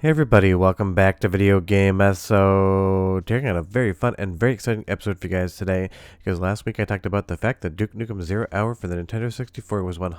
Hey everybody, welcome back to Video Game So today I got a very fun and very exciting episode for you guys today, because last week I talked about the fact that Nukem Zero Hour for the Nintendo 64 was 100%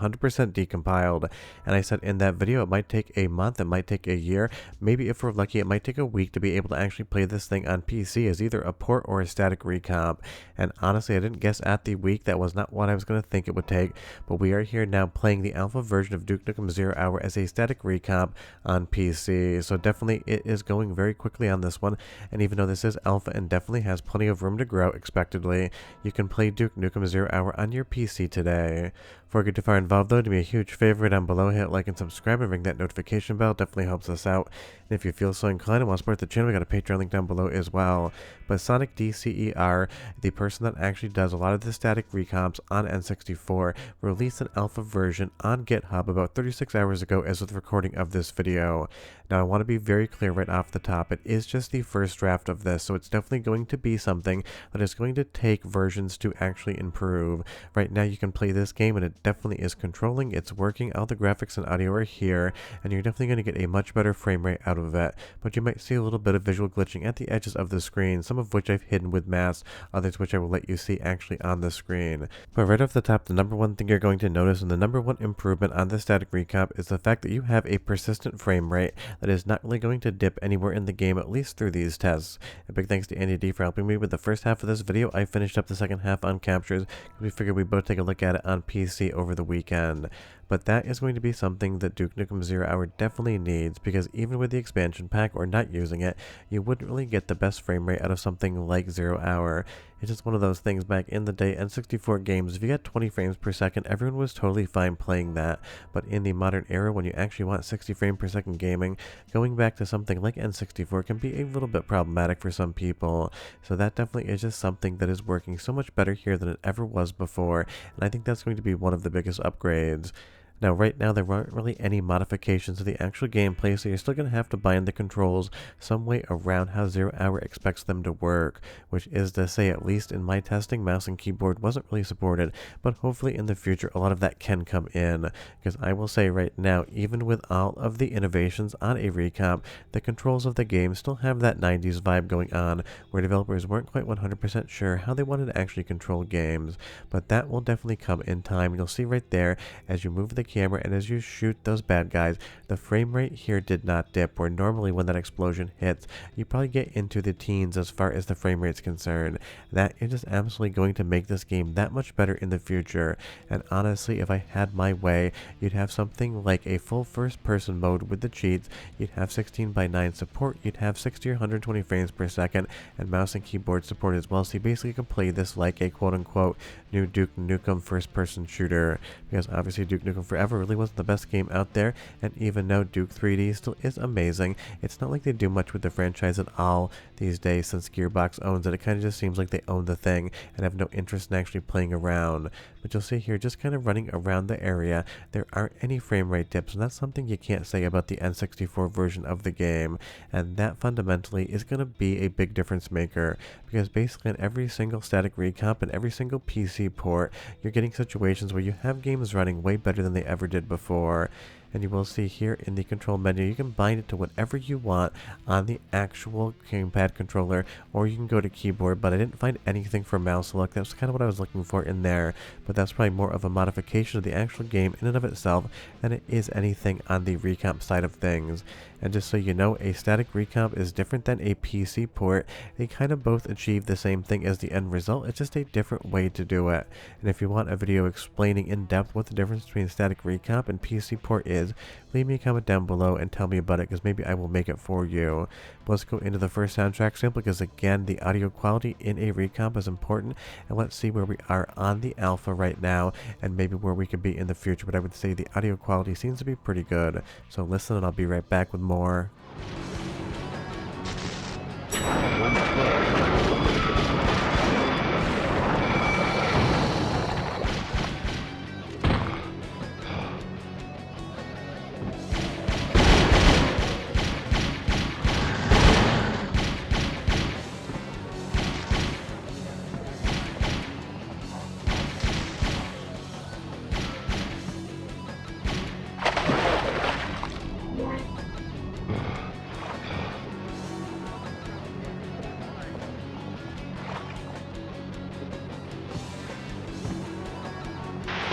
decompiled, and I said in that video it might take a month, it might take a year, maybe if we're lucky it might take a week to be able to actually play this thing on PC as either a port or a static recomp. And honestly, I didn't guess at the week. That was not what I was going to think it would take, but we are here now playing the alpha version of Nukem Zero Hour as a static recomp on PC. So definitely it is going very quickly on this one, and even though this is alpha and definitely has plenty of room to grow expectedly, you can play Nukem Zero Hour on your PC today. Before we get too far involved though, do me a huge favor down below, hit like and subscribe and ring that notification bell, definitely helps us out. And if you feel so inclined and want to support the channel, we got a Patreon link down below as well. But Sonicdcer, the person that actually does a lot of the static recomps on N64, released an alpha version on GitHub about 36 hours ago as of the recording of this video. Now I want to be very clear right off the top, it is just the first draft of this, so it's definitely going to be something that is going to take versions to actually improve. Right now you can play this game and it definitely is controlling, it's working, all the graphics and audio are here, and you're definitely going to get a much better frame rate out of it. But you might see a little bit of visual glitching at the edges of the screen, some of which I've hidden with masks, others which I will let you see actually on the screen. But right off the top, the number one thing you're going to notice and the number one improvement on the static recomp is the fact that you have a persistent frame rate that is not really going to dip anywhere in the game, at least through these tests. A big thanks to Andy D for helping me with the first half of this video. I finished up the second half on captures because we figured we'd both take a look at it on PC over the weekend. But that is going to be something that Nukem Zero Hour definitely needs, because even with the expansion pack or not using it, you wouldn't really get the best frame rate out of something like Zero Hour. It's just one of those things. Back in the day, N64 games, if you got 20 frames per second, everyone was totally fine playing that. But in the modern era, when you actually want 60 frames per second gaming, going back to something like N64 can be a little bit problematic for some people. So that definitely is just something that is working so much better here than it ever was before, and I think that's going to be one of the biggest upgrades. Now right now there aren't really any modifications to the actual gameplay, so you're still going to have to bind the controls some way around how Zero Hour expects them to work, which is to say, at least in my testing, mouse and keyboard wasn't really supported, but hopefully in the future a lot of that can come in, because I will say right now, even with all of the innovations on a recomp, the controls of the game still have that 90s vibe going on, where developers weren't quite 100% sure how they wanted to actually control games, but that will definitely come in time. You'll see right there, as you move the camera and as you shoot those bad guys, the frame rate here did not dip, where normally when that explosion hits, you probably get into the teens as far as the frame rate's concerned. That is just absolutely going to make this game that much better in the future, and honestly, if I had my way, you'd have something like a full first-person mode with the cheats, you'd have 16:9 support, you'd have 60 or 120 frames per second, and mouse and keyboard support as well, so you basically can play this like a quote-unquote new Duke Nukem first-person shooter, because obviously Duke Nukem Forever really wasn't the best game out there, and even though Duke 3D still is amazing, it's not like they do much with the franchise at all these days since Gearbox owns it. It kind of just seems like they own the thing and have no interest in actually playing around. But you'll see here, just kind of running around the area, there aren't any frame rate dips, and that's something you can't say about the N64 version of the game, and that fundamentally is going to be a big difference maker, because basically in every single static recomp and every single PC port, you're getting situations where you have games running way better than they ever did before. And you will see here in the control menu, you can bind it to whatever you want on the actual gamepad controller, or you can go to keyboard, but I didn't find anything for mouse look. That's kind of what I was looking for in there, but that's probably more of a modification of the actual game in and of itself than it is anything on the recomp side of things. And just so you know, a static recomp is different than a PC port. They kind of both achieve the same thing as the end result, it's just a different way to do it. And if you want a video explaining in depth what the difference between static recomp and PC port is, leave me a comment down below and tell me about it, because maybe I will make it for you. But let's go into the first soundtrack sample, because again, the audio quality in a recomp is important, and let's see where we are on the alpha right now and maybe where we could be in the future. But I would say the audio quality seems to be pretty good, so listen and I'll be right back with more.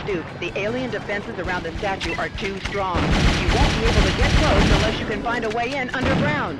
Duke, the alien defenses around the statue are too strong. You won't be able to get close unless you can find a way in underground.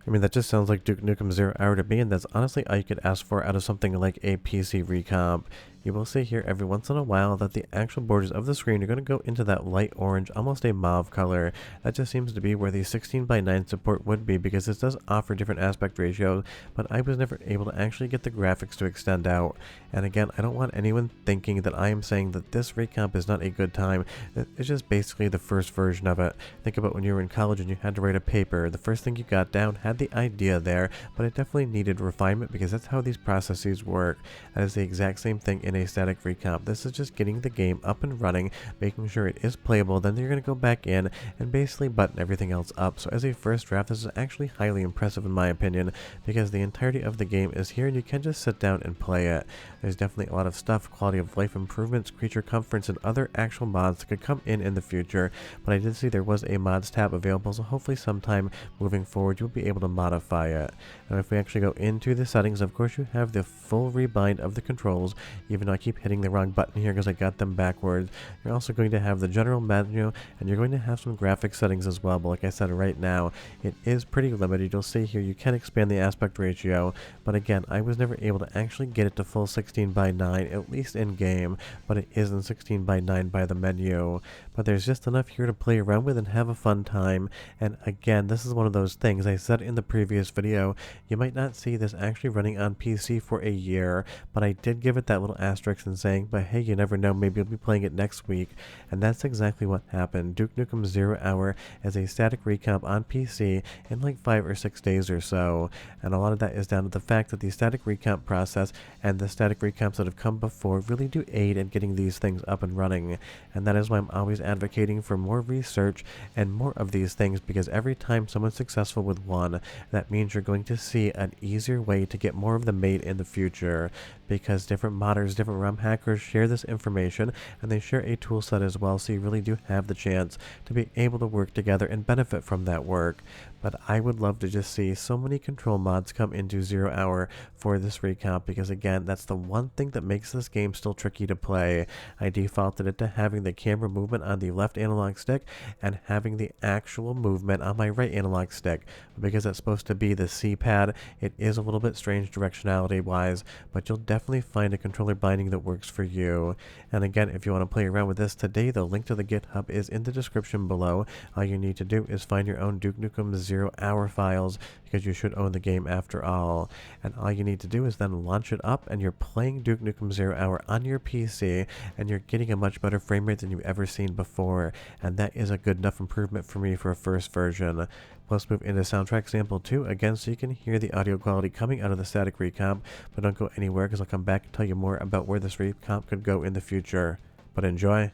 I mean, that just sounds like Duke Nukem Zero Hour to me, and that's honestly all you could ask for out of something like a PC recomp. You will see here every once in a while that the actual borders of the screen are going to go into that light orange, almost a mauve color. That just seems to be where the 16:9 support would be, because this does offer different aspect ratios, but I was never able to actually get the graphics to extend out. And again, I don't want anyone thinking that I am saying that this recomp is not a good time. It's just basically the first version of it. Think about when you were in college and you had to write a paper. The first thing you got down had the idea there, but it definitely needed refinement, because that's how these processes work. That is the exact same thing in a static recomp. This is just getting the game up and running, making sure it is playable, then you're going to go back in and basically button everything else up. So as a first draft, this is actually highly impressive in my opinion, because the entirety of the game is here and you can just sit down and play it. There's definitely a lot of stuff, quality of life improvements, creature comforts, and other actual mods that could come in the future, but I did see there was a mods tab available, so hopefully sometime moving forward you'll be able to modify it. And if we actually go into the settings, of course you have the full rebind of the controls, even though I keep hitting the wrong button here because I got them backwards. You're also going to have the general menu, and you're going to have some graphic settings as well, but like I said, right now it is pretty limited. You'll see here you can expand the aspect ratio, but again, I was never able to actually get it to full 16:9, at least in game, but it is in 16:9 by the menu. But there's just enough here to play around with and have a fun time. And again, this is one of those things I said in the previous video, you might not see this actually running on PC for a year, but I did give it that little asterisk and saying, but hey, you never know, maybe you'll be playing it next week. And that's exactly what happened. Duke Nukem 0 Hour as a static recomp on PC in like 5 or 6 days or so. And a lot of that is down to the fact that the static recomp process and the static recomps that have come before really do aid in getting these things up and running. And that is why I'm always advocating for more research and more of these things, because every time someone's successful with one, that means you're going to see an easier way to get more of them made in the future, because different modders, different ROM hackers share this information, and they share a tool set as well, so you really do have the chance to be able to work together and benefit from that work. But I would love to just see so many control mods come into 0 Hour for this recomp, because again, that's the one thing that makes this game still tricky to play. I defaulted it to having the camera movement on the left analog stick and having the actual movement on my right analog stick. But because it's supposed to be the C-pad, it is a little bit strange directionality wise, but you'll definitely find a controller binding that works for you. And again, if you want to play around with this today, the link to the GitHub is in the description below. All you need to do is find your own Duke Nukem 0 Hour files, because you should own the game after all. And all you need to do is then launch it up, and you're playing Duke Nukem 0 Hour on your PC, and you're getting a much better frame rate than you've ever seen before. And that is a good enough improvement for me for a first version. Let's move into soundtrack sample 2 again, so you can hear the audio quality coming out of the static recomp, but don't go anywhere because I'll come back and tell you more about where this recomp could go in the future. But enjoy.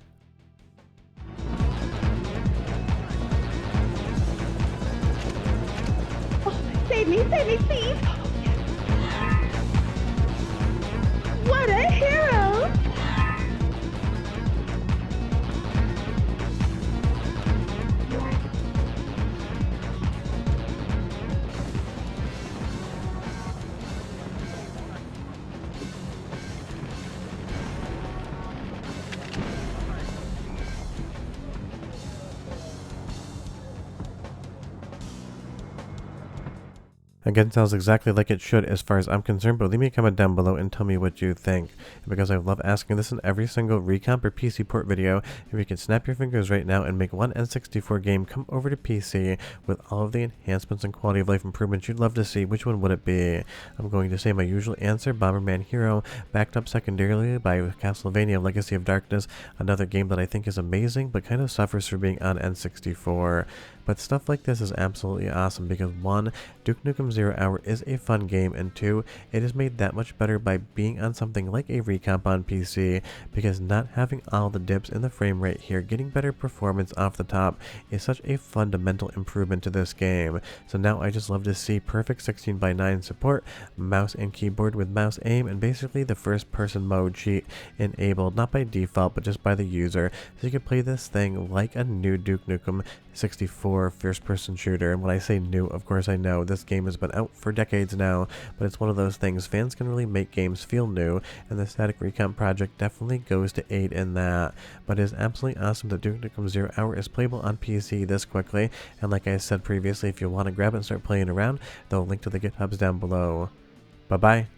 Save me, please! What a hero! Again, sounds exactly like it should as far as I'm concerned, but leave me a comment down below and tell me what you think. And because I love asking this in every single recomp or PC port video, if you can snap your fingers right now and make one N64 game come over to PC with all of the enhancements and quality of life improvements you'd love to see, which one would it be? I'm going to say my usual answer, Bomberman Hero, backed up secondarily by Castlevania Legacy of Darkness, another game that I think is amazing but kind of suffers for being on N64. But stuff like this is absolutely awesome because 1, Duke Nukem 0 Hour is a fun game, and 2, it is made that much better by being on something like a recomp on PC, because not having all the dips in the frame rate here, getting better performance off the top, is such a fundamental improvement to this game. So now I just love to see perfect 16:9 support, mouse and keyboard with mouse aim, and basically the first person mode cheat enabled, not by default but just by the user, so you can play this thing like a new Duke Nukem 64 hardcore first-person shooter. And when I say new, of course I know this game has been out for decades now, but it's one of those things fans can really make games feel new, and the Static Recomp project definitely goes to aid in that. But it is absolutely awesome that Duke Nukem Zero Hour is playable on PC this quickly, and like I said previously, if you want to grab it and start playing around, they'll link to the GitHubs down below. Bye-bye.